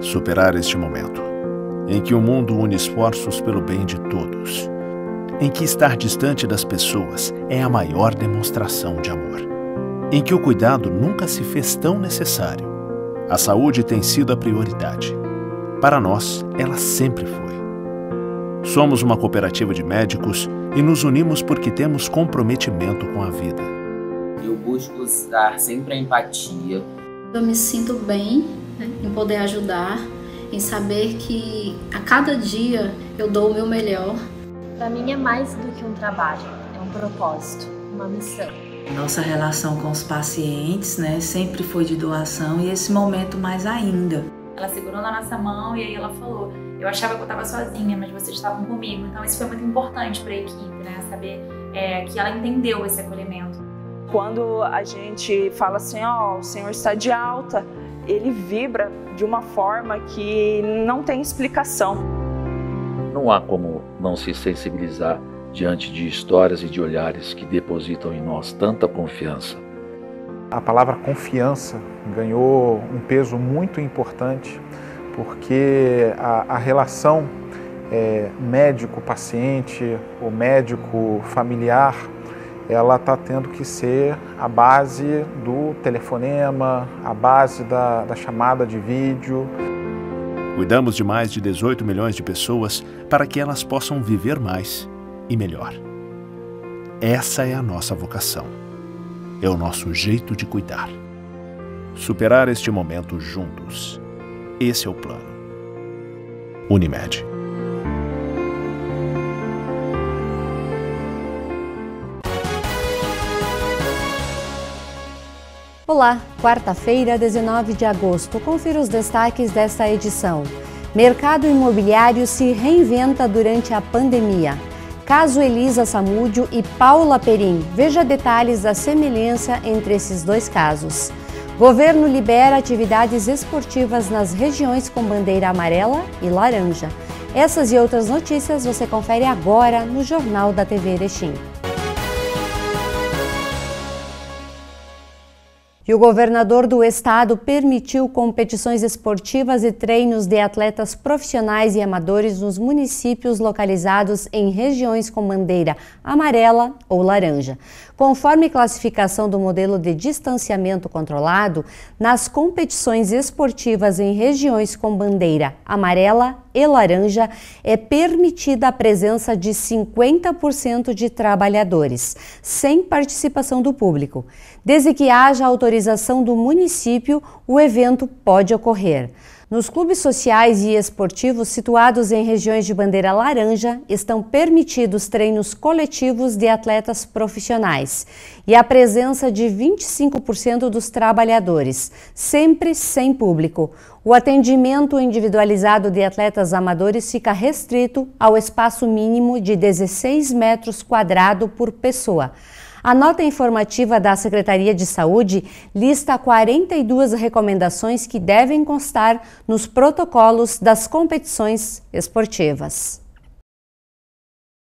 Superar este momento, em que o mundo une esforços pelo bem de todos, em que estar distante das pessoas é a maior demonstração de amor, em que o cuidado nunca se fez tão necessário. A saúde tem sido a prioridade. Para nós, ela sempre foi. Somos uma cooperativa de médicos e nos unimos porque temos comprometimento com a vida. Eu busco usar sempre a empatia. Eu me sinto bem, em poder ajudar, em saber que a cada dia eu dou o meu melhor. Para mim é mais do que um trabalho, é um propósito, uma missão. Nossa relação com os pacientes, sempre foi de doação e esse momento mais ainda. Ela segurou na nossa mão e aí ela falou: eu achava que eu estava sozinha, mas vocês estavam comigo. Então isso foi muito importante para a equipe, saber que ela entendeu esse acolhimento. Quando a gente fala assim, o senhor está de alta, ele vibra de uma forma que não tem explicação. Não há como não se sensibilizar diante de histórias e de olhares que depositam em nós tanta confiança. A palavra confiança ganhou um peso muito importante, porque a relação médico-paciente, ou médico-familiar, ela está tendo que ser a base do telefonema, a base da chamada de vídeo. Cuidamos de mais de 18 milhões de pessoas para que elas possam viver mais e melhor. Essa é a nossa vocação. É o nosso jeito de cuidar. Superar este momento juntos. Esse é o plano. Unimed. Olá, quarta-feira, 19 de agosto. Confira os destaques desta edição. Mercado imobiliário se reinventa durante a pandemia. Caso Elisa Samúdio e Paula Perim. Veja detalhes da semelhança entre esses dois casos. Governo libera atividades esportivas nas regiões com bandeira amarela e laranja. Essas e outras notícias você confere agora no Jornal da TV Erechim. E o governador do estado permitiu competições esportivas e treinos de atletas profissionais e amadores nos municípios localizados em regiões com bandeira amarela ou laranja. Conforme classificação do modelo de distanciamento controlado, nas competições esportivas em regiões com bandeira amarela e laranja, é permitida a presença de 50% de trabalhadores, sem participação do público. Desde que haja autorização do município, o evento pode ocorrer. Nos clubes sociais e esportivos situados em regiões de bandeira laranja, estão permitidos treinos coletivos de atletas profissionais e a presença de 25% dos trabalhadores, sempre sem público. O atendimento individualizado de atletas amadores fica restrito ao espaço mínimo de 16 metros quadrados por pessoa. A nota informativa da Secretaria de Saúde lista 42 recomendações que devem constar nos protocolos das competições esportivas.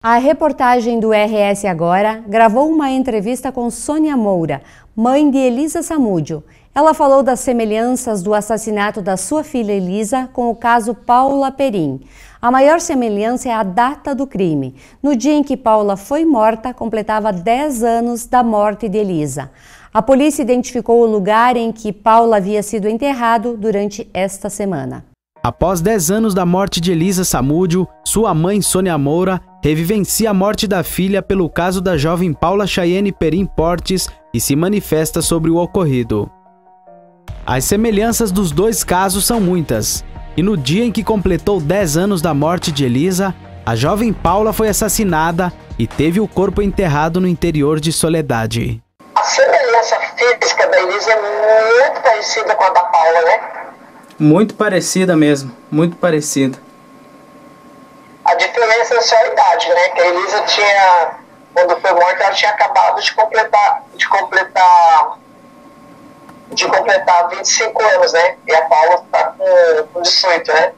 A reportagem do RS Agora gravou uma entrevista com Sônia Moura, mãe de Elisa Samúdio. Ela falou das semelhanças do assassinato da sua filha Elisa com o caso Paula Perim. A maior semelhança é a data do crime. No dia em que Paula foi morta, completava 10 anos da morte de Elisa. A polícia identificou o lugar em que Paula havia sido enterrado durante esta semana. Após 10 anos da morte de Elisa Samúdio, sua mãe Sônia Moura revivencia a morte da filha pelo caso da jovem Paula Chayenne Perim Portes e se manifesta sobre o ocorrido. As semelhanças dos dois casos são muitas, e no dia em que completou 10 anos da morte de Elisa, a jovem Paula foi assassinada e teve o corpo enterrado no interior de Soledade. A semelhança física da Elisa é muito parecida com a da Paula, né? Muito parecida mesmo, muito parecida. A diferença é só a idade, né? Que a Elisa tinha, quando foi morta, ela tinha acabado de completar 25 anos, né? E a Paula está com 18, né?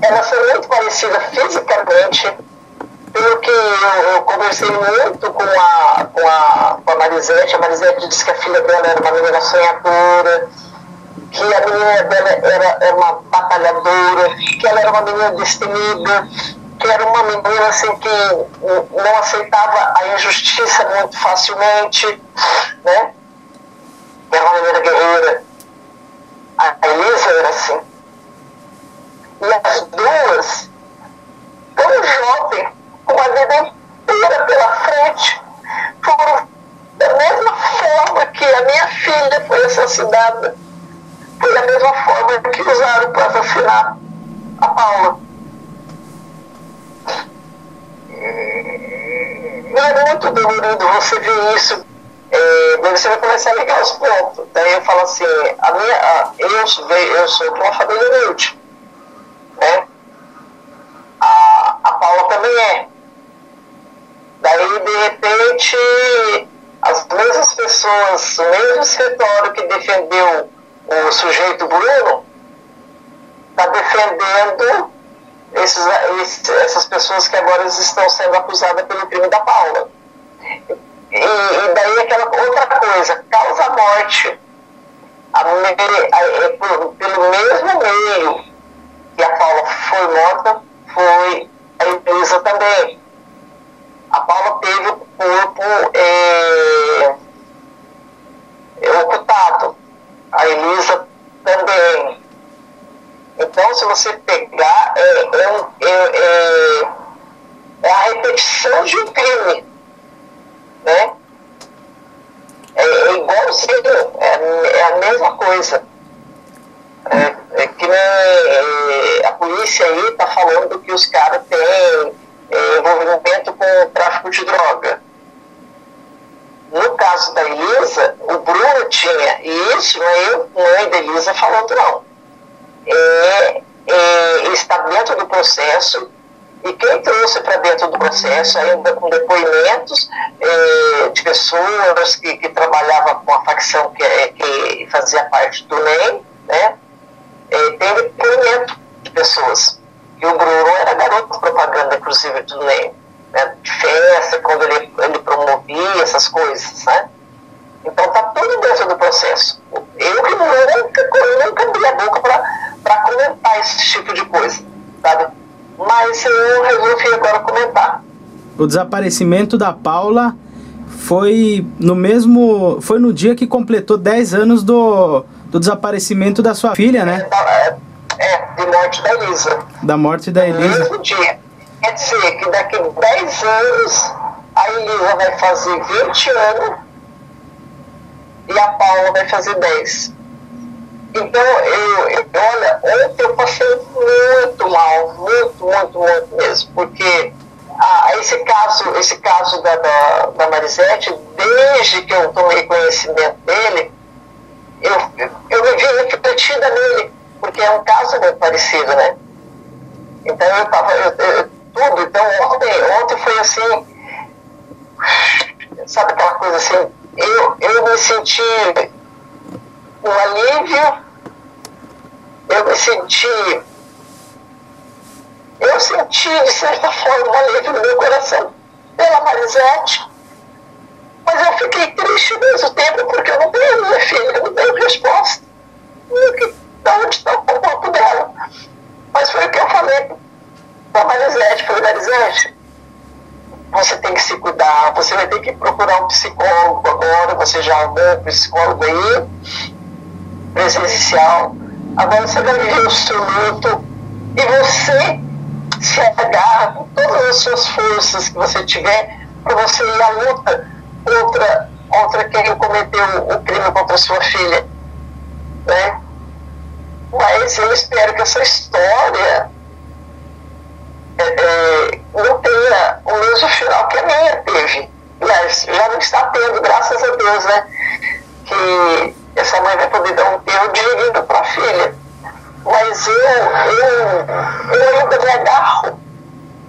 Ela foi muito parecida fisicamente, pelo que eu conversei muito com a Marisete. A Marisete disse que a filha dela era uma menina sonhadora, que a menina dela era uma batalhadora, que ela era uma menina destemida, que era uma menina assim, que não aceitava a injustiça muito facilmente, né? Era uma menina guerreira. A Elisa era assim. E as duas, tão jovem, com uma vida inteira pela frente, foram da mesma forma que a minha filha foi assassinada. Foi da mesma forma que usaram para assassinar a Paula. É muito dolorido você ver isso. Daí você vai começar a ligar os pontos. Daí eu falo assim, eu sou de uma família humilde, né? A Paula também é. Daí, de repente, as mesmas pessoas, o mesmo escritório que defendeu o sujeito Bruno, está defendendo essas pessoas que agora estão sendo acusadas pelo crime da Paula. E daí aquela outra coisa, causa-morte, pelo mesmo meio que a Paula foi morta, foi a Elisa também. A Paula teve o corpo ocultado, a Elisa também. Então, se você pegar, é a repetição de um crime, né? É igualzinho, é a mesma coisa. Que nem a polícia aí está falando que os caras têm envolvimento com o tráfico de droga. No caso da Elisa, o Bruno tinha, e isso não é eu, mãe da Elisa, falando não. Está dentro do processo, e quem trouxe para dentro do processo, ainda com depoimentos de pessoas que trabalhavam com a facção que fazia parte do NEM, né? Tem depoimento de pessoas. E o Bruno era garoto propaganda, inclusive, do NEM, né? De festa, quando ele promovia essas coisas, né? Então está tudo dentro do processo. Eu nunca abri a boca para comentar esse tipo de coisa, sabe? Mas eu resolvi agora comentar. O desaparecimento da Paula foi no dia que completou 10 anos do desaparecimento da sua filha, né? De morte da Elisa. Da morte da Elisa. No mesmo dia. Quer dizer que daqui a 10 anos a Elisa vai fazer 20 anos e a Paula vai fazer 10. Então, olha, ontem eu passei muito mal, muito mesmo, porque esse caso da Marisete, desde que eu tomei conhecimento dele, eu me vi refletida nele, porque é um caso muito parecido, né? Então tudo, então ontem foi assim, sabe aquela coisa assim, eu me senti um alívio, eu senti de certa forma um alívio no meu coração pela Marisete, mas eu fiquei triste ao mesmo tempo porque eu não tenho minha filha, eu não tenho resposta de onde está o corpo dela. Mas foi o que eu falei para a Marisete, Marisete, você tem que se cuidar, você vai ter que procurar um psicólogo agora, você já arrumou um psicólogo aí, presencial, agora você vai viver o seu luto e você se agarra com todas as suas forças que você tiver para você ir à luta contra quem cometeu o crime contra a sua filha, né? Mas eu espero que essa história não tenha o mesmo final que a minha teve. Mas já não está tendo, graças a Deus, né? Que essa mãe vai poder dar um enterro digno para a filha. Mas eu ainda me agarro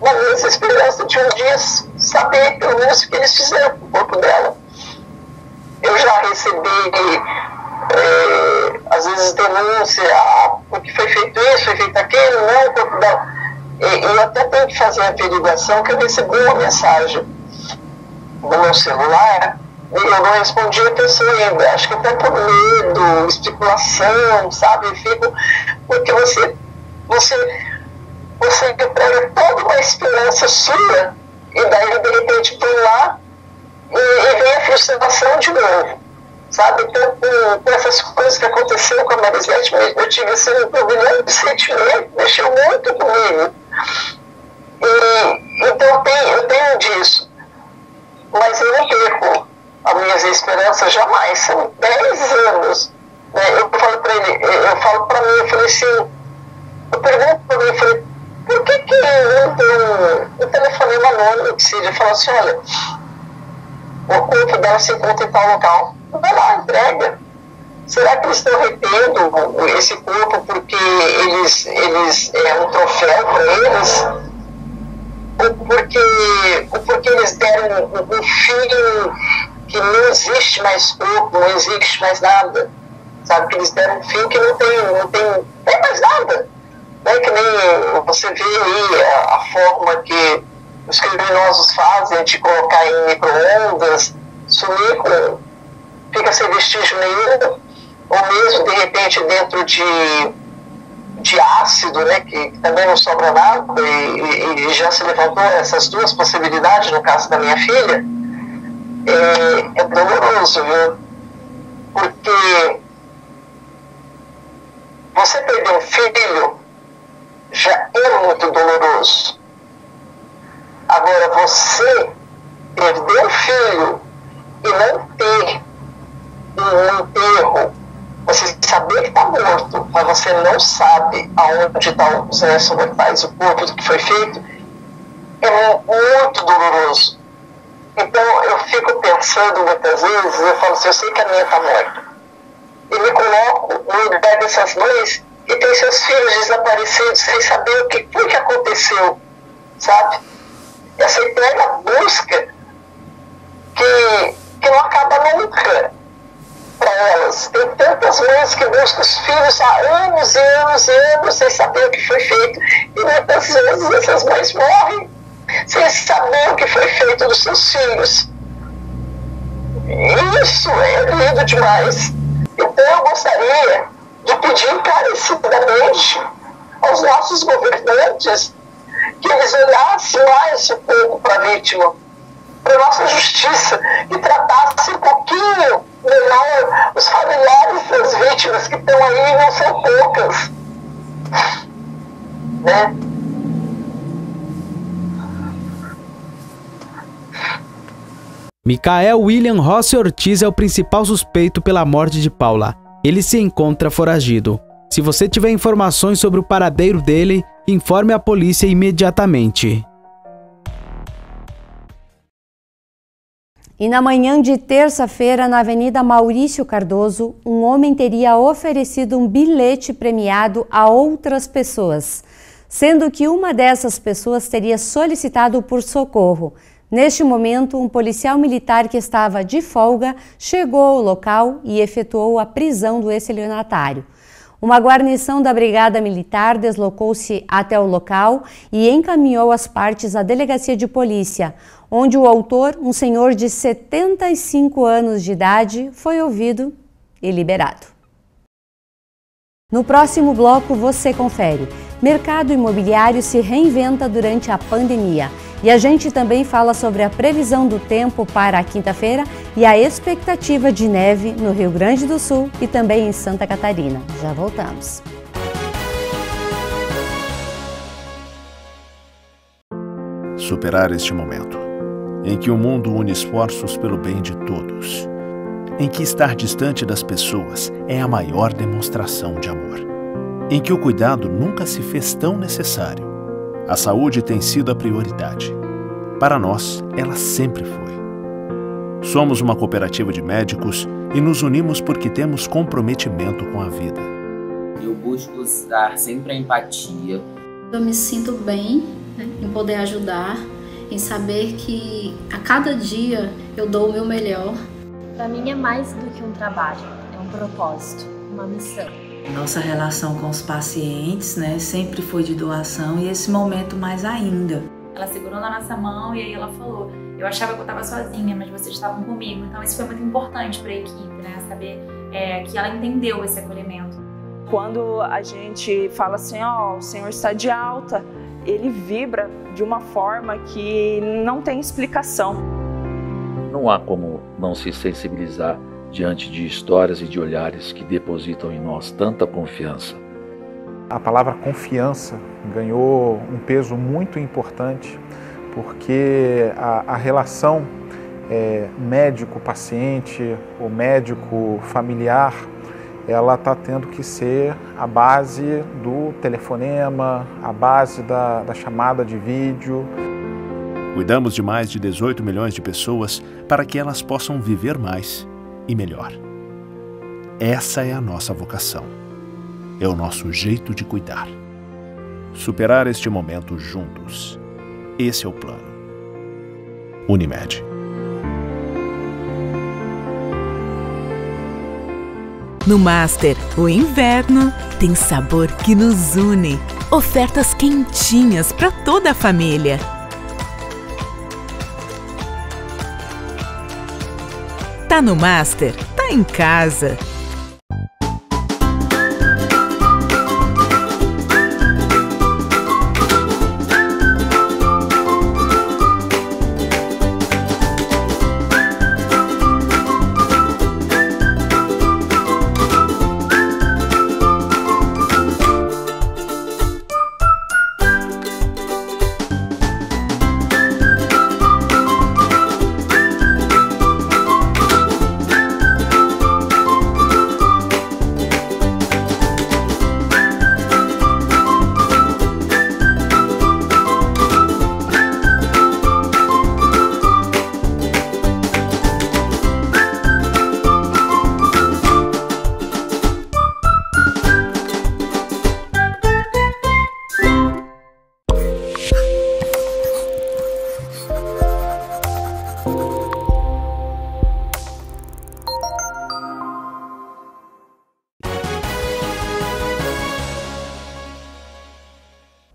na minha esperança de um dia saber pelo menos o que eles fizeram com o corpo dela. Eu já recebi, às vezes, denúncia, porque foi feito isso, foi feito aquilo, não, o corpo dela. Eu até tenho que fazer a averiguação, que eu recebi uma mensagem no meu celular eu não respondi a pessoa ainda, acho que até por medo, especulação, sabe? Fico, porque você entrega toda uma esperança sua e daí de repente por lá e vem a frustração de novo, sabe? Então, com essas coisas que aconteceram com a Marisete, eu tive assim, um brilhante sentimento, mexeu muito comigo. Então eu tenho disso, mas eu não perco as minhas esperanças jamais, são 10 anos. Né? Eu falo para ele, eu falo para mim, eu falei assim, eu pergunto para mim, eu falei, por que não tem um telefonema anônimo que seja, fala assim, olha, o corpo dela se encontra em tal local, vai lá, entrega. Será que eles estão retendo esse corpo porque eles é um troféu para eles? Ou porque eles deram um filho que não existe mais corpo, não existe mais nada? Sabe, que eles deram um filho que não tem mais nada. Né? Que nem você vê aí a forma que os criminosos fazem de colocar em micro-ondas, sumir com... fica sem vestígio nenhum, ou mesmo de repente dentro de ácido, né, que também não sobra nada, e já se levantou essas duas possibilidades no caso da minha filha. É doloroso, viu? Porque você perder um filho já é muito doloroso. Agora, você perder um filho e não ter um enterro, você saber que está morto, mas você não sabe aonde estão os restos mortais, o corpo do que foi feito, é muito doloroso. Então eu fico pensando muitas vezes, eu falo assim, eu sei que a minha está morta. E me coloco no lugar dessas mães que têm seus filhos desaparecidos sem saber o que foi que aconteceu, sabe? Essa eterna busca que não acaba nunca para elas. Tem tantas mães que buscam os filhos há anos e anos e anos sem saber o que foi feito. E muitas vezes essas mães morrem sem saber o que foi feito dos seus filhos. Isso é lindo demais. Então eu gostaria de pedir encarecidamente aos nossos governantes que eles olhassem mais um pouco para a vítima, para a nossa justiça, e tratassem um pouquinho melhor os familiares das vítimas que estão aí e não são poucas. Né? Micael William Rossi Ortiz é o principal suspeito pela morte de Paula. Ele se encontra foragido. Se você tiver informações sobre o paradeiro dele, informe a polícia imediatamente. E na manhã de terça-feira, na Avenida Maurício Cardoso, um homem teria oferecido um bilhete premiado a outras pessoas, sendo que uma dessas pessoas teria solicitado por socorro. Neste momento, um policial militar que estava de folga chegou ao local e efetuou a prisão do estelionatário. Uma guarnição da Brigada Militar deslocou-se até o local e encaminhou as partes à delegacia de polícia, onde o autor, um senhor de 75 anos de idade, foi ouvido e liberado. No próximo bloco você confere. Mercado imobiliário se reinventa durante a pandemia. E a gente também fala sobre a previsão do tempo para a quinta-feira e a expectativa de neve no Rio Grande do Sul e também em Santa Catarina. Já voltamos. Superar este momento, em que o mundo une esforços pelo bem de todos, em que estar distante das pessoas é a maior demonstração de amor, em que o cuidado nunca se fez tão necessário. A saúde tem sido a prioridade. Para nós, ela sempre foi. Somos uma cooperativa de médicos e nos unimos porque temos comprometimento com a vida. Eu busco dar sempre a empatia. Eu me sinto bem, né, em poder ajudar, em saber que a cada dia eu dou o meu melhor. Para mim é mais do que um trabalho, é um propósito, uma missão. Nossa relação com os pacientes, né, sempre foi de doação e esse momento mais ainda. Ela segurou na nossa mão e aí ela falou, Eu achava que eu estava sozinha, mas vocês estavam comigo. Então isso foi muito importante para a equipe, né? Saber que ela entendeu esse acolhimento. Quando a gente fala assim, ó, o senhor está de alta, ele vibra de uma forma que não tem explicação. Não há como não se sensibilizar diante de histórias e de olhares que depositam em nós tanta confiança. A palavra confiança ganhou um peso muito importante, porque a relação médico-paciente, ou médico-familiar, ela está tendo que ser a base do telefonema, a base da chamada de vídeo. Cuidamos de mais de 18 milhões de pessoas para que elas possam viver mais e melhor. Essa é a nossa vocação. É o nosso jeito de cuidar. Superar este momento juntos. Esse é o plano. Unimed. No Master, o inverno tem sabor que nos une. Ofertas quentinhas para toda a família. Tá no Master, tá em casa.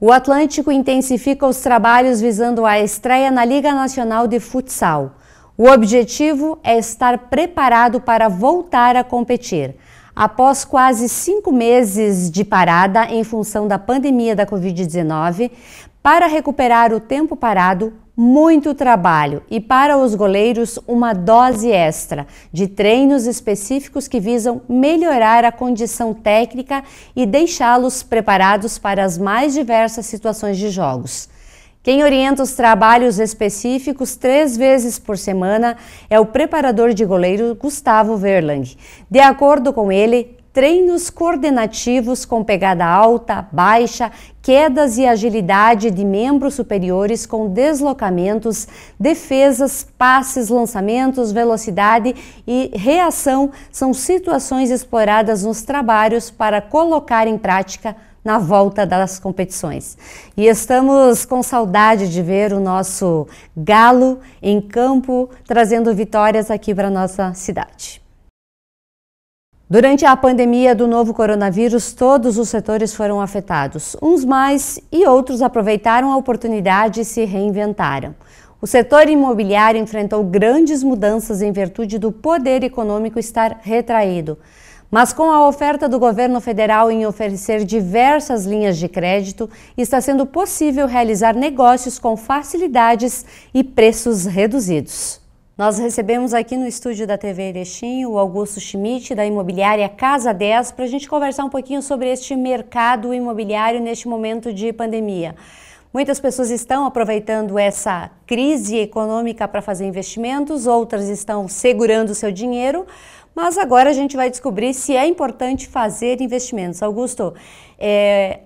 O Atlântico intensifica os trabalhos visando a estreia na Liga Nacional de Futsal. O objetivo é estar preparado para voltar a competir. Após quase 5 meses de parada em função da pandemia da Covid-19, para recuperar o tempo parado, muito trabalho e para os goleiros uma dose extra de treinos específicos que visam melhorar a condição técnica e deixá-los preparados para as mais diversas situações de jogos. Quem orienta os trabalhos específicos 3 vezes por semana é o preparador de goleiro Gustavo Verlang. De acordo com ele, treinos coordenativos com pegada alta, baixa, quedas e agilidade de membros superiores com deslocamentos, defesas, passes, lançamentos, velocidade e reação são situações exploradas nos trabalhos para colocar em prática na volta das competições. E estamos com saudade de ver o nosso Galo em campo, trazendo vitórias aqui para a nossa cidade. Durante a pandemia do novo coronavírus, todos os setores foram afetados. Uns mais e outros aproveitaram a oportunidade e se reinventaram. O setor imobiliário enfrentou grandes mudanças em virtude do poder econômico estar retraído. Mas com a oferta do governo federal em oferecer diversas linhas de crédito, está sendo possível realizar negócios com facilidades e preços reduzidos. Nós recebemos aqui no estúdio da TV Erechim o Augusto Schmidt, da imobiliária Casa 10, para a gente conversar um pouquinho sobre este mercado imobiliário neste momento de pandemia. Muitas pessoas estão aproveitando essa crise econômica para fazer investimentos, outras estão segurando seu dinheiro, mas agora a gente vai descobrir se é importante fazer investimentos. Augusto,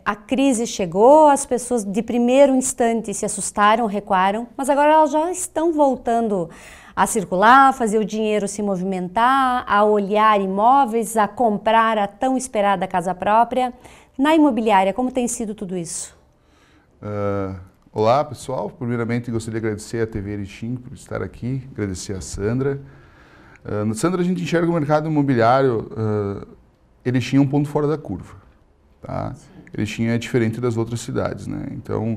a crise chegou, as pessoas de primeiro instante se assustaram, recuaram, mas agora elas já estão voltando a circular, a fazer o dinheiro se movimentar, a olhar imóveis, a comprar a tão esperada casa própria. Na imobiliária, como tem sido tudo isso? Olá, pessoal. Primeiramente, gostaria de agradecer a TV Erechim por estar aqui, agradecer a Sandra. Sandra, a gente enxerga o mercado imobiliário, Erechim é um ponto fora da curva. Tá? Erechim é diferente das outras cidades, né? Então,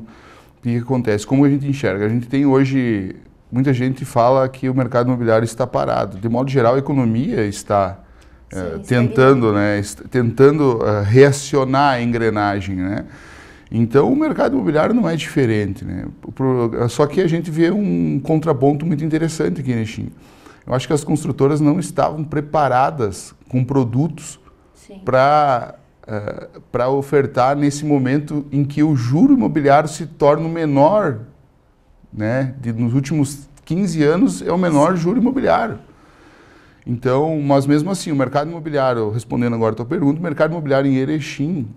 o que acontece? Como a gente enxerga? A gente tem hoje muita gente fala que o mercado imobiliário está parado. De modo geral, a economia está tentando, né, reacionar a engrenagem, né? Então, o mercado imobiliário não é diferente, né? Só que a gente vê um contraponto muito interessante aqui em Erechim. Eu acho que as construtoras não estavam preparadas com produtos para ofertar nesse momento em que o juro imobiliário se torna o menor, né? Nos últimos 15 anos é o menor juro imobiliário. Então, mas mesmo assim, o mercado imobiliário, respondendo agora a tua pergunta, o mercado imobiliário em Erechim,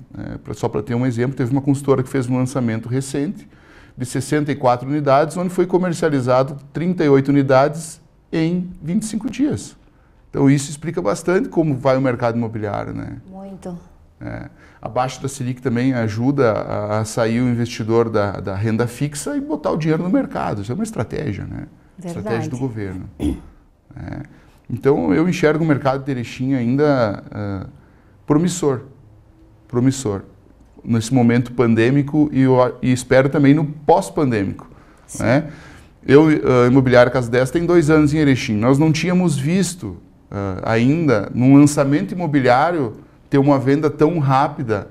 só para ter um exemplo, teve uma consultora que fez um lançamento recente de 64 unidades, onde foi comercializado 38 unidades em 25 dias. Então, isso explica bastante como vai o mercado imobiliário, né? Muito. A baixa da Selic também ajuda a sair o investidor da renda fixa e botar o dinheiro no mercado. Isso é uma estratégia, né? Verdade. Estratégia do governo. Então, eu enxergo o mercado de Erechim ainda promissor, nesse momento pandêmico e espero também no pós-pandêmico. Né? A Imobiliária Casa 10 tem 2 anos em Erechim. Nós não tínhamos visto ainda, num lançamento imobiliário, ter uma venda tão rápida,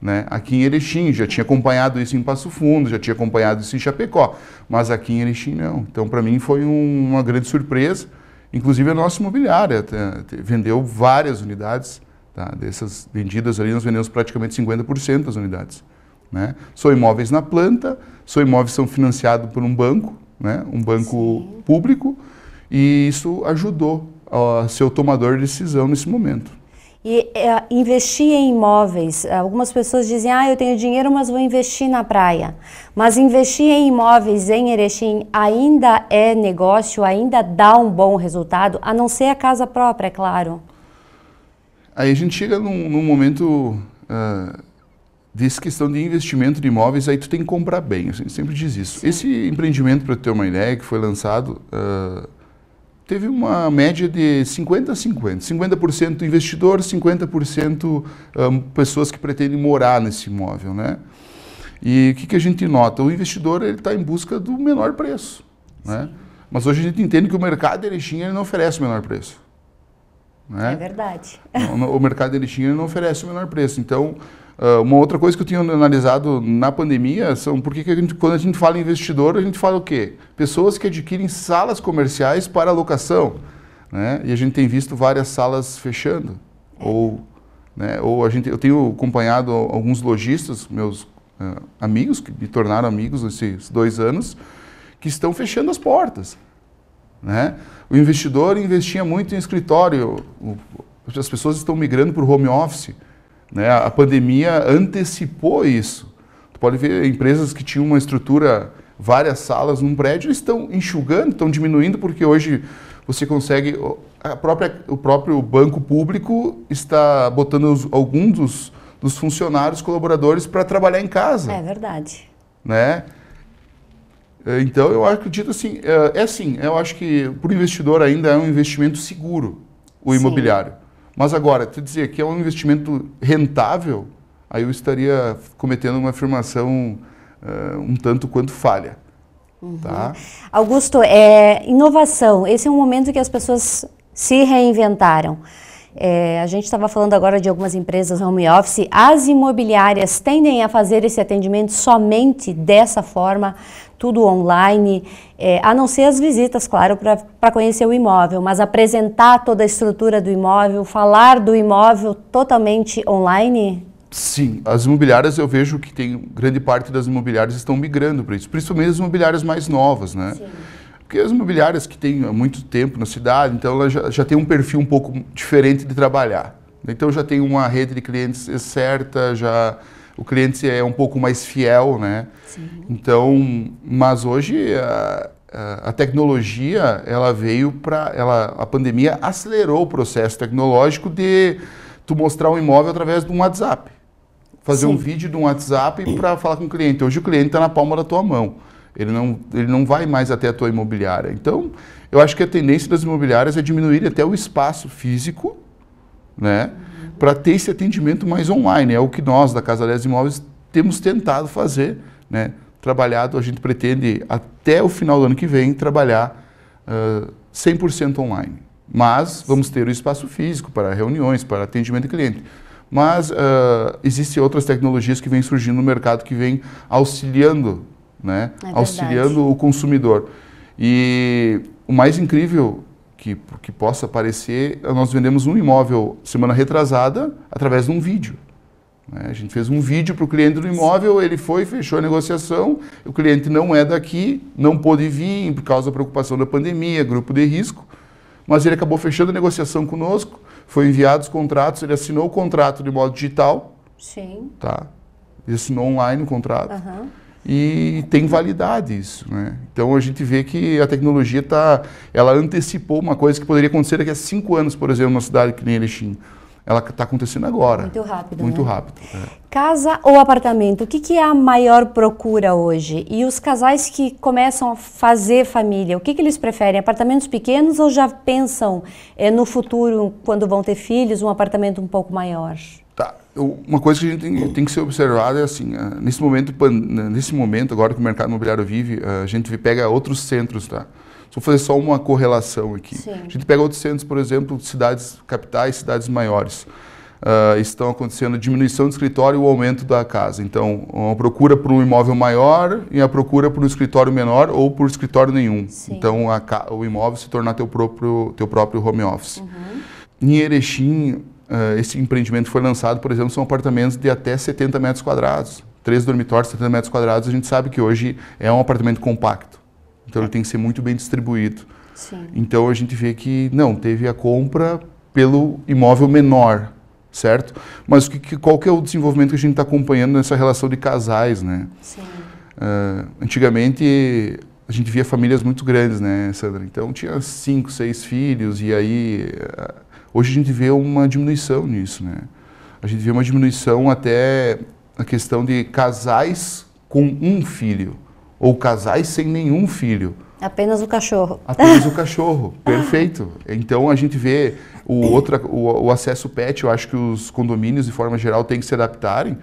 né, aqui em Erechim. Já tinha acompanhado isso em Passo Fundo, já tinha acompanhado isso em Chapecó, mas aqui em Erechim não. Então, para mim, foi uma grande surpresa. Inclusive, a nossa imobiliária vendeu várias unidades, tá? Dessas vendidas ali, nós vendemos praticamente 50% das unidades. Né? São imóveis na planta, são imóveis que são financiados por um banco, né? Um banco público, e isso ajudou a ser o tomador de decisão nesse momento. E investir em imóveis, algumas pessoas dizem, eu tenho dinheiro, mas vou investir na praia. Mas investir em imóveis em Erechim ainda é negócio, ainda dá um bom resultado, a não ser a casa própria, é claro. Aí a gente chega num momento dessa questão de investimento de imóveis, aí tu tem que comprar bem, a gente sempre diz isso. Sim. Esse empreendimento, para ter uma ideia, que foi lançado, teve uma média de 50 a 50. 50% investidor, 50% pessoas que pretendem morar nesse imóvel, né? E o que a gente nota? O investidor está em busca do menor preço, né? Mas hoje a gente entende que o mercado de Erechim ele não oferece o menor preço. Né? É verdade. O mercado de Erechim ele não oferece o menor preço. Então, uma outra coisa que eu tinha analisado na pandemia são porque quando a gente fala em investidor, a gente fala o quê? Pessoas que adquirem salas comerciais para alocação, né? E a gente tem visto várias salas fechando. Ou eu tenho acompanhado alguns lojistas, meus amigos, que me tornaram amigos nesses 2 anos, que estão fechando as portas. Né? O investidor investia muito em escritório, as pessoas estão migrando para o home office. Né? A pandemia antecipou isso. Tu pode ver empresas que tinham uma estrutura, várias salas num prédio, estão enxugando, estão diminuindo, porque hoje você consegue... O próprio banco público está botando alguns dos funcionários, colaboradores, para trabalhar em casa. É verdade. Né? Então, eu acredito assim, eu acho que para o investidor ainda é um investimento seguro, o imobiliário. Mas agora, te dizer que é um investimento rentável, aí eu estaria cometendo uma afirmação um tanto quanto falha. Tá? Augusto, inovação, esse é um momento que as pessoas se reinventaram. A gente estava falando agora de algumas empresas home office, as imobiliárias tendem a fazer esse atendimento somente dessa forma, tudo online, a não ser as visitas, claro, para conhecer o imóvel, mas apresentar toda a estrutura do imóvel, falar do imóvel totalmente online? Sim, as imobiliárias eu vejo que grande parte das imobiliárias estão migrando para isso, principalmente as imobiliárias mais novas, né? Sim. Porque as imobiliárias que têm há muito tempo na cidade, então ela já tem um perfil um pouco diferente de trabalhar. Então já tem uma rede de clientes certa, o cliente é um pouco mais fiel, né? Sim. Então, mas hoje a tecnologia, ela veio a pandemia acelerou o processo tecnológico de tu mostrar um imóvel através de um WhatsApp. Fazer um vídeo de um WhatsApp para falar com o cliente. Hoje o cliente está na palma da tua mão. Ele não vai mais até a tua imobiliária. Então, eu acho que a tendência das imobiliárias é diminuir até o espaço físico, né, para ter esse atendimento mais online. É o que nós, da Casa 10 Imóveis, temos tentado fazer, né, trabalhado, a gente pretende até o final do ano que vem trabalhar 100% online. Mas vamos ter o espaço físico para reuniões, para atendimento de cliente. Mas existem outras tecnologias que vêm surgindo no mercado que vêm auxiliando, né? Auxiliando o consumidor. E o mais incrível que possa parecer, nós vendemos um imóvel semana retrasada através de um vídeo. Né? A gente fez um vídeo para o cliente do imóvel, ele foi, fechou a negociação, o cliente não é daqui, não pôde vir por causa da preocupação da pandemia, grupo de risco, mas ele acabou fechando a negociação conosco, foi enviado os contratos, ele assinou o contrato de modo digital. Sim. Tá? Ele assinou online o contrato. E tem validade isso, né? Então a gente vê que a tecnologia ela antecipou uma coisa que poderia acontecer daqui a 5 anos, por exemplo, numa cidade que nem Erechim. Ela está acontecendo agora. Muito rápido, Muito né? rápido. Casa ou apartamento? O que é a maior procura hoje? E os casais que começam a fazer família, o que eles preferem? Apartamentos pequenos ou já pensam no futuro, quando vão ter filhos, um apartamento um pouco maior? Tá. Uma coisa que a gente tem que ser observada é assim, nesse momento, agora que o mercado imobiliário vive, a gente pega outros centros, tá? Vou fazer só uma correlação aqui. Sim. A gente pega outros centros, por exemplo, cidades capitais, cidades maiores. Estão acontecendo a diminuição do escritório e o aumento da casa. Então, uma procura por um imóvel maior e a procura por um escritório menor ou por escritório nenhum. Sim. Então, o imóvel se tornar teu próprio home office. Em Erechim, esse empreendimento foi lançado, por exemplo, são apartamentos de até 70 metros quadrados. 3 dormitórios, 70 metros quadrados. A gente sabe que hoje é um apartamento compacto. Então ele tem que ser muito bem distribuído. Sim. Então a gente vê que não, teve a compra pelo imóvel menor, certo? Mas qual que é o desenvolvimento que a gente está acompanhando nessa relação de casais, né? Sim. Antigamente a gente via famílias muito grandes, né, Sandra? Então tinha 5, 6 filhos e aí hoje a gente vê uma diminuição nisso, né? A gente vê uma diminuição até a questão de casais com um filho. Ou casais sem nenhum filho. Apenas o cachorro. Apenas o cachorro, perfeito. Então a gente vê o acesso pet, eu acho que os condomínios, de forma geral, têm que se adaptarem.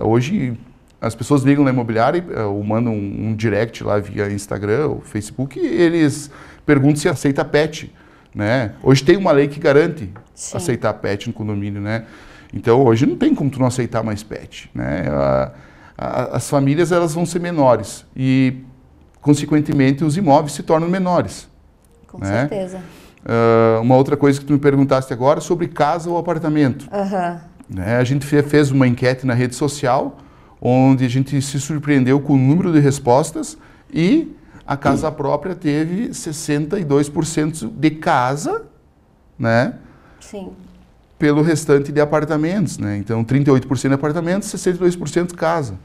Hoje as pessoas ligam na imobiliária ou mandam um direct lá via Instagram ou Facebook e eles perguntam se aceita pet. Né? Hoje tem uma lei que garante aceitar pet no condomínio, né? Então hoje não tem como tu não aceitar mais pet, né? As famílias elas vão ser menores e, consequentemente, os imóveis se tornam menores. Com certeza. Uma outra coisa que tu me perguntaste agora sobre casa ou apartamento. Né? A gente fez uma enquete na rede social, onde a gente se surpreendeu com o número de respostas e a casa própria teve 62% de casa, né? Sim. Pelo restante de apartamentos, né? Então, 38% de apartamentos, 62% casa.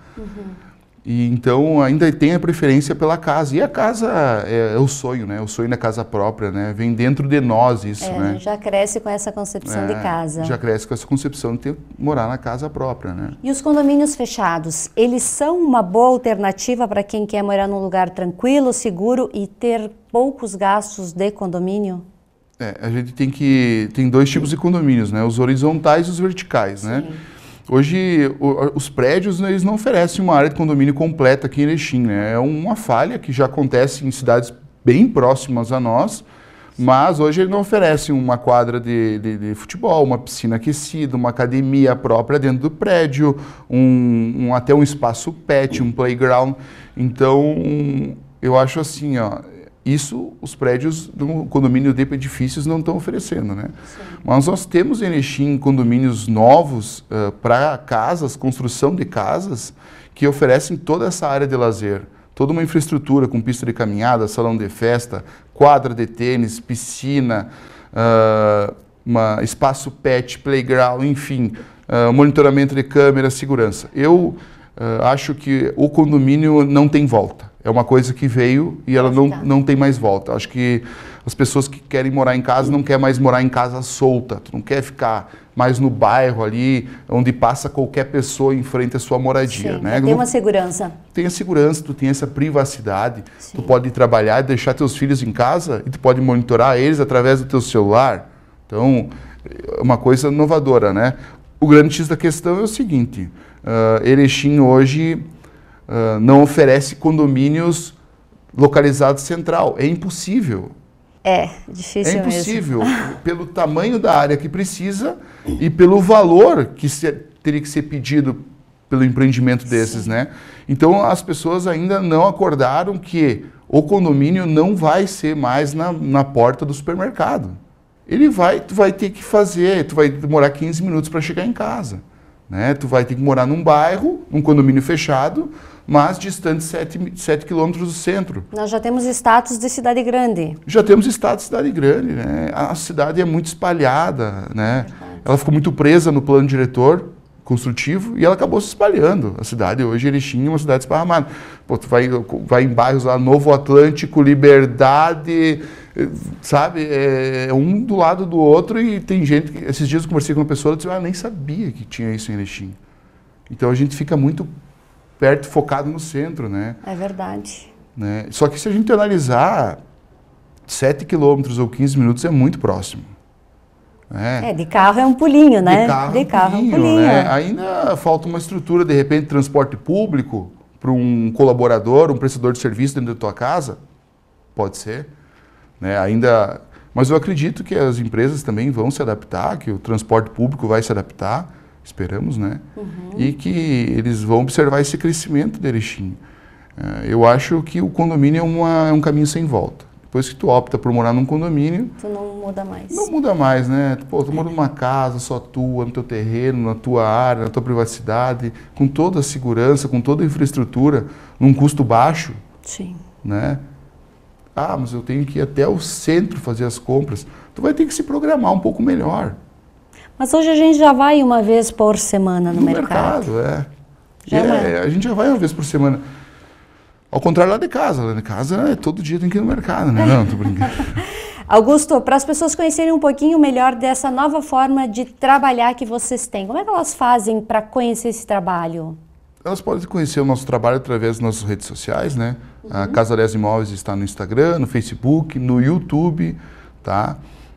E então, ainda tem a preferência pela casa. E a casa é o sonho, né? O sonho da casa própria, né? Vem dentro de nós isso, né? Já cresce com essa concepção de casa. Já cresce com essa concepção de morar na casa própria, né? E os condomínios fechados, eles são uma boa alternativa para quem quer morar num lugar tranquilo, seguro e ter poucos gastos de condomínio? A gente tem 2 tipos de condomínios, né? Os horizontais e os verticais, né? Hoje, os prédios, eles não oferecem uma área de condomínio completa aqui em Erechim, né? É uma falha que já acontece em cidades bem próximas a nós, mas hoje ele não oferece uma quadra de futebol, uma piscina aquecida, uma academia própria dentro do prédio, até um espaço pet, um playground. Então, eu acho assim, ó, isso os prédios do condomínio de edifícios não estão oferecendo, né? Sim. Mas nós temos em Erechim condomínios novos para casas, construção de casas, que oferecem toda essa área de lazer, toda uma infraestrutura com pista de caminhada, salão de festa, quadra de tênis, piscina, espaço pet, playground, enfim, monitoramento de câmera, segurança. Eu acho que o condomínio não tem volta. É uma coisa que veio e ela não tem mais volta. Acho que as pessoas que querem morar em casa não querem mais morar em casa solta. Tu não quer ficar mais no bairro ali, onde passa qualquer pessoa em frente à sua moradia. Sim, né? Tem uma segurança. Tem a segurança, tu tem essa privacidade. Sim. Tu pode ir trabalhar e deixar teus filhos em casa e tu pode monitorar eles através do teu celular. Então, é uma coisa inovadora, né? O grande X da questão é o seguinte, Erechim hoje não oferece condomínios localizados central. É impossível. É difícil mesmo. É impossível, pelo tamanho da área que precisa e pelo valor que teria que ser pedido pelo empreendimento desses, né? Então, as pessoas ainda não acordaram que o condomínio não vai ser mais na porta do supermercado. Tu vai ter que fazer, tu vai demorar 15 minutos para chegar em casa, né? Tu vai ter que morar num bairro, num condomínio fechado, mas distante 7 quilômetros do centro. Nós já temos status de cidade grande. Já temos status de cidade grande, né? A cidade é muito espalhada, né? Ela ficou muito presa no plano diretor construtivo e ela acabou se espalhando. A cidade hoje, Erechim, é uma cidade esparramada. Pô, tu vai em bairros lá, Novo Atlântico, Liberdade, sabe? É um do lado do outro e tem gente que, esses dias eu conversei com uma pessoa e disse, nem sabia que tinha isso em Erechim. Então a gente fica muito perto, focado no centro, né? É verdade. Né? Só que se a gente analisar, 7 quilômetros ou 15 minutos é muito próximo. De carro é um pulinho, né? De carro é um pulinho. Né? Ainda falta uma estrutura, de repente, transporte público para um colaborador, um prestador de serviço dentro da tua casa. Pode ser. Né? Mas eu acredito que as empresas também vão se adaptar, que o transporte público vai se adaptar, esperamos, né? E que eles vão observar esse crescimento de Erechim. Eu acho que o condomínio é um caminho sem volta. Depois que tu opta por morar num condomínio... Tu não muda mais. Não muda mais, né? Pô, tu mora numa casa só tua, no teu terreno, na tua área, na tua privacidade, com toda a segurança, com toda a infraestrutura, num custo baixo. Sim. Né? Mas eu tenho que ir até o centro fazer as compras. Tu vai ter que se programar um pouco melhor. Mas hoje a gente já vai uma vez por semana no mercado. A gente já vai uma vez por semana. Ao contrário lá de casa, todo dia tem que ir no mercado, né? Não, tô brincando. Augusto, para as pessoas conhecerem um pouquinho melhor dessa nova forma de trabalhar que vocês têm, como é que elas fazem para conhecer esse trabalho? Elas podem conhecer o nosso trabalho através das nossas redes sociais, né? A Casa 10 Imóveis está no Instagram, no Facebook, no YouTube, tá?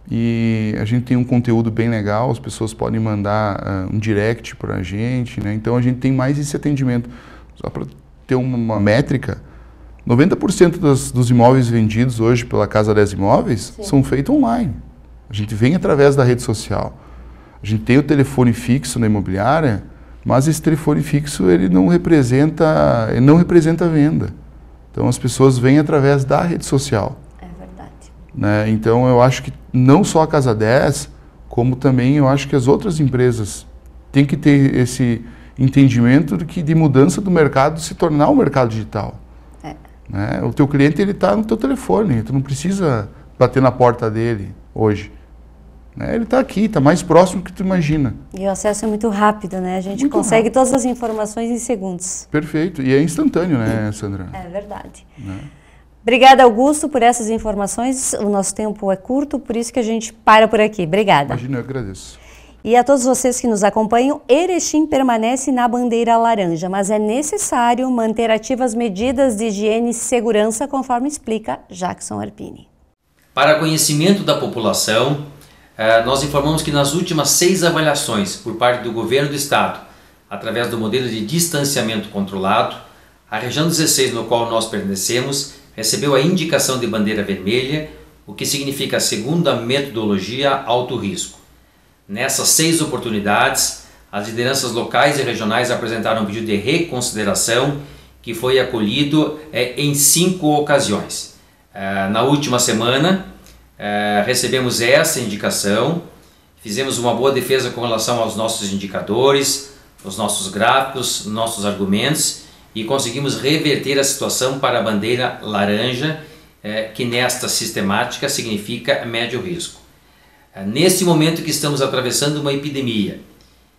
E a gente tem um conteúdo bem legal, as pessoas podem mandar um direct para a gente, né? Então a gente tem mais esse atendimento. Só para ter uma métrica, 90% dos imóveis vendidos hoje pela Casa 10 Imóveis são feitos online. A gente vem através da rede social. A gente tem o telefone fixo na imobiliária, mas esse telefone fixo ele não representa a venda. Então as pessoas vêm através da rede social. É verdade. Né? Então eu acho que não só a Casa 10, como também eu acho que as outras empresas têm que ter esse entendimento de mudança do mercado se tornar um mercado digital. Né? O teu cliente está no teu telefone, tu não precisa bater na porta dele hoje. Né? Ele está aqui, está mais próximo do que tu imagina. E o acesso é muito rápido, né? A gente consegue todas as informações em segundos. Perfeito, e é instantâneo, né, Sandra? É verdade. Né? Obrigada, Augusto, por essas informações. O nosso tempo é curto, por isso que a gente para por aqui. Obrigada. Imagina, eu agradeço. E a todos vocês que nos acompanham, Erechim permanece na bandeira laranja, mas é necessário manter ativas medidas de higiene e segurança, conforme explica Jackson Arpini. Para conhecimento da população, nós informamos que nas últimas 6 avaliações por parte do Governo do Estado, através do modelo de distanciamento controlado, a região 16, no qual nós pertencemos, recebeu a indicação de bandeira vermelha, o que significa, segundo a metodologia, alto risco. Nessas 6 oportunidades, as lideranças locais e regionais apresentaram um pedido de reconsideração que foi acolhido em 5 ocasiões. Na última semana, recebemos essa indicação, fizemos uma boa defesa com relação aos nossos indicadores, os nossos gráficos, nossos argumentos e conseguimos reverter a situação para a bandeira laranja, que nesta sistemática significa médio risco. Nesse momento que estamos atravessando uma epidemia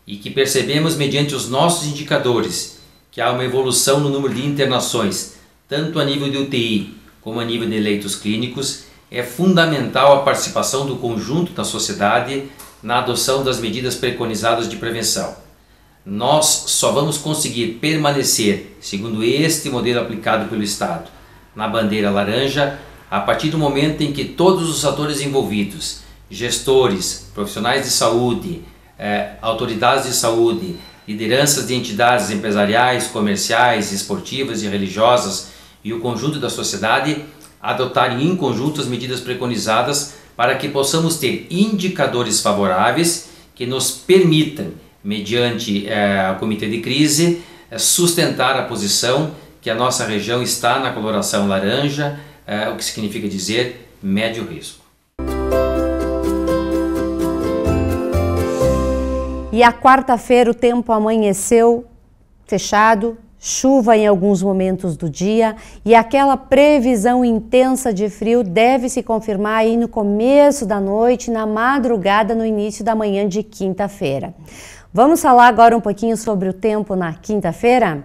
e que percebemos mediante os nossos indicadores que há uma evolução no número de internações, tanto a nível de UTI como a nível de leitos clínicos, é fundamental a participação do conjunto da sociedade na adoção das medidas preconizadas de prevenção. Nós só vamos conseguir permanecer, segundo este modelo aplicado pelo Estado, na bandeira laranja, a partir do momento em que todos os atores envolvidos, gestores, profissionais de saúde, autoridades de saúde, lideranças de entidades empresariais, comerciais, esportivas e religiosas e o conjunto da sociedade adotarem em conjunto as medidas preconizadas para que possamos ter indicadores favoráveis que nos permitam, mediante o comitê de crise, sustentar a posição que a nossa região está na coloração laranja, o que significa dizer médio risco. E a quarta-feira o tempo amanheceu fechado, chuva em alguns momentos do dia e aquela previsão intensa de frio deve se confirmar aí no começo da noite, na madrugada, no início da manhã de quinta-feira. Vamos falar agora um pouquinho sobre o tempo na quinta-feira?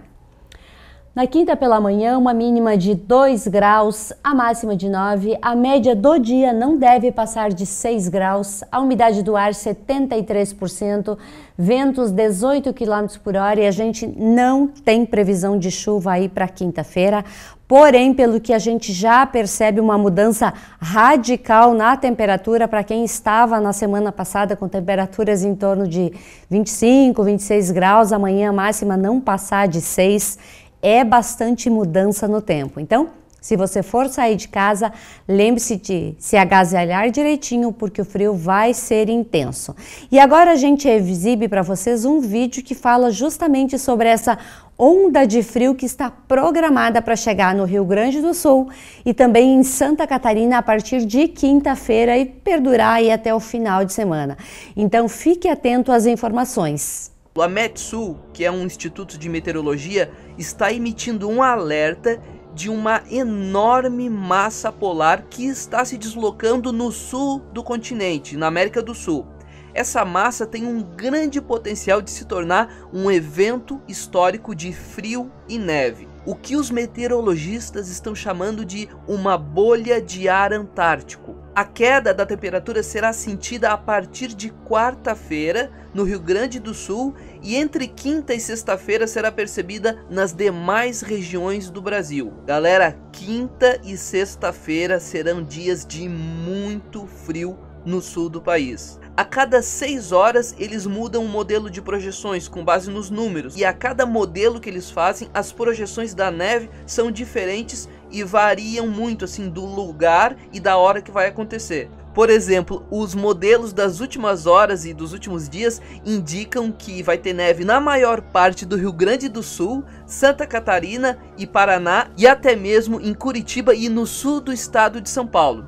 Na quinta pela manhã, uma mínima de 2 graus, a máxima de 9, a média do dia não deve passar de 6 graus, a umidade do ar 73%, ventos 18 km por hora e a gente não tem previsão de chuva aí para quinta-feira. Porém, pelo que a gente já percebe, uma mudança radical na temperatura para quem estava na semana passada com temperaturas em torno de 25, 26 graus, amanhã a máxima não passar de 6, é bastante mudança no tempo. Então, se você for sair de casa, lembre-se de se agasalhar direitinho, porque o frio vai ser intenso. E agora a gente exibe para vocês um vídeo que fala justamente sobre essa onda de frio que está programada para chegar no Rio Grande do Sul e também em Santa Catarina a partir de quinta-feira e perdurar aí até o final de semana. Então, fique atento às informações. A Metsul, que é um instituto de meteorologia, está emitindo um alerta de uma enorme massa polar que está se deslocando no sul do continente, na América do Sul. Essa massa tem um grande potencial de se tornar um evento histórico de frio e neve, o que os meteorologistas estão chamando de uma bolha de ar antártico. A queda da temperatura será sentida a partir de quarta-feira no Rio Grande do Sul e entre quinta e sexta-feira será percebida nas demais regiões do Brasil. Galera, quinta e sexta-feira serão dias de muito frio no sul do país. A cada 6 horas eles mudam o modelo de projeções com base nos números e a cada modelo que eles fazem as projeções da neve são diferentes e variam muito assim do lugar e da hora que vai acontecer. Por exemplo, os modelos das últimas horas e dos últimos dias indicam que vai ter neve na maior parte do Rio Grande do Sul, Santa Catarina e Paraná e até mesmo em Curitiba e no sul do estado de São Paulo.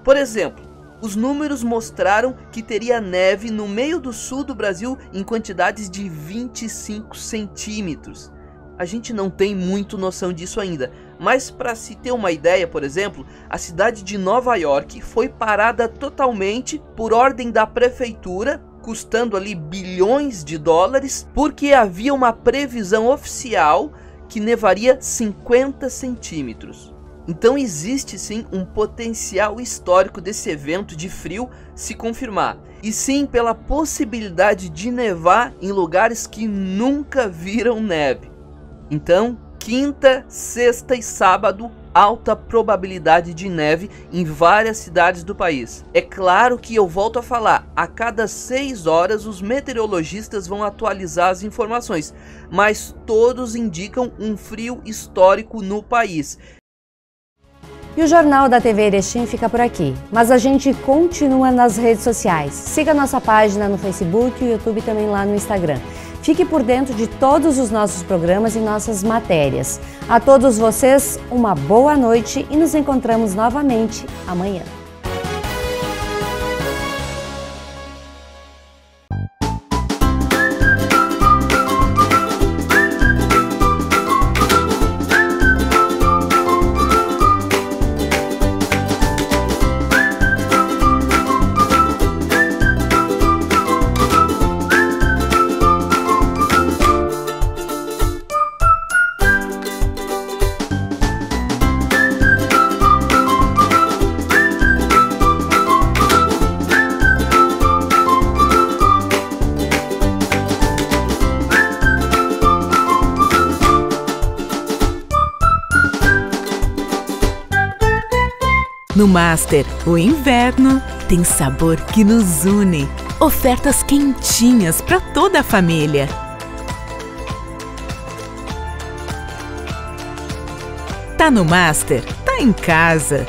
Por exemplo, os números mostraram que teria neve no meio do sul do Brasil em quantidades de 25 centímetros. A gente não tem muito noção disso ainda, mas para se ter uma ideia, por exemplo, a cidade de Nova York foi parada totalmente por ordem da prefeitura, custando ali bilhões de dólares, porque havia uma previsão oficial que nevaria 50 centímetros. Então existe sim um potencial histórico desse evento de frio se confirmar. E sim pela possibilidade de nevar em lugares que nunca viram neve. Então, quinta, sexta e sábado, alta probabilidade de neve em várias cidades do país. É claro que eu volto a falar, a cada 6 horas os meteorologistas vão atualizar as informações, mas todos indicam um frio histórico no país. E o Jornal da TV Erechim fica por aqui, mas a gente continua nas redes sociais. Siga nossa página no Facebook e YouTube também lá no Instagram. Fique por dentro de todos os nossos programas e nossas matérias. A todos vocês, uma boa noite e nos encontramos novamente amanhã. No Master, o inverno tem sabor que nos une. Ofertas quentinhas para toda a família. Tá no Master, tá em casa.